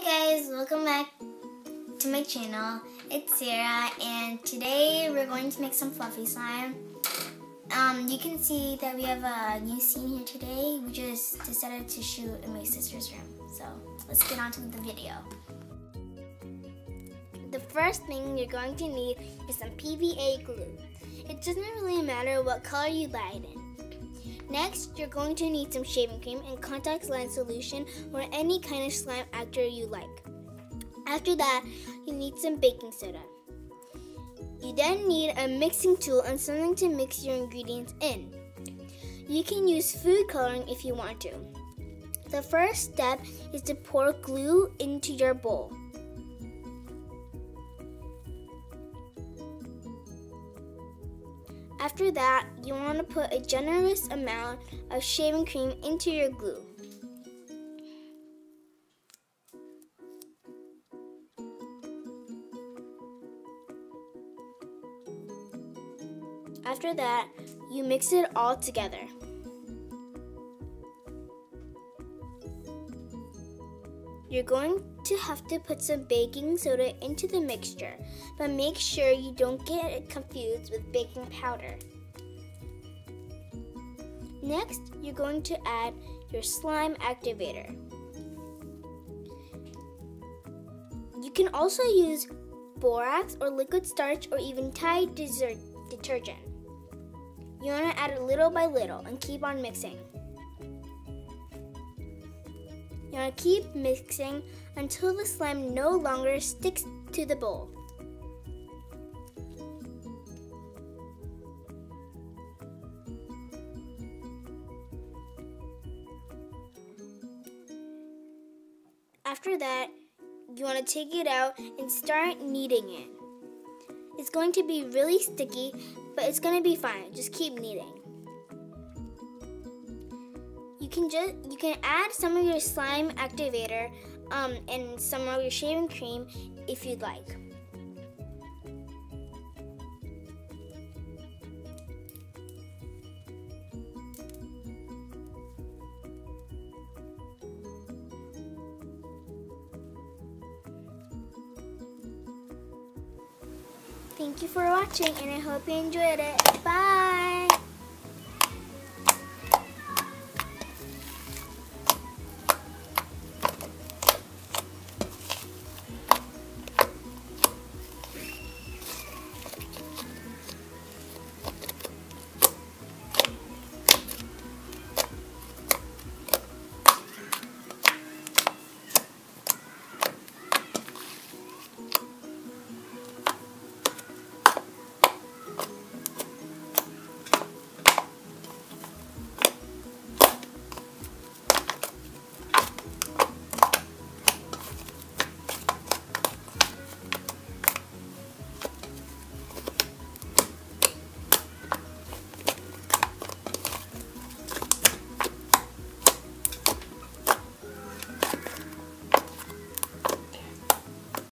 guys, welcome back to my channel. It's Sarah and today we're going to make some fluffy slime. You can see that we have a new scene here today. We just decided to shoot in my sister's room. So let's get on to the video. The first thing you're going to need is some PVA glue. It doesn't really matter what color you dye it in. Next, you're going to need some shaving cream and contact lens solution or any kind of slime actor you like. After that, you need some baking soda. You then need a mixing tool and something to mix your ingredients in. You can use food coloring if you want to. The first step is to pour glue into your bowl. After that, you want to put a generous amount of shaving cream into your glue. After that, you mix it all together. You're going to have to put some baking soda into the mixture, but make sure you don't get it confused with baking powder. Next, you're going to add your slime activator. You can also use borax or liquid starch or even Tide detergent. You want to add it little by little and keep on mixing. You want to keep mixing until the slime no longer sticks to the bowl. After that, you want to take it out and start kneading it. It's going to be really sticky, but it's going to be fine. Just keep kneading. You can add some of your slime activator and some of your shaving cream if you'd like. Thank you for watching and I hope you enjoyed it. Bye!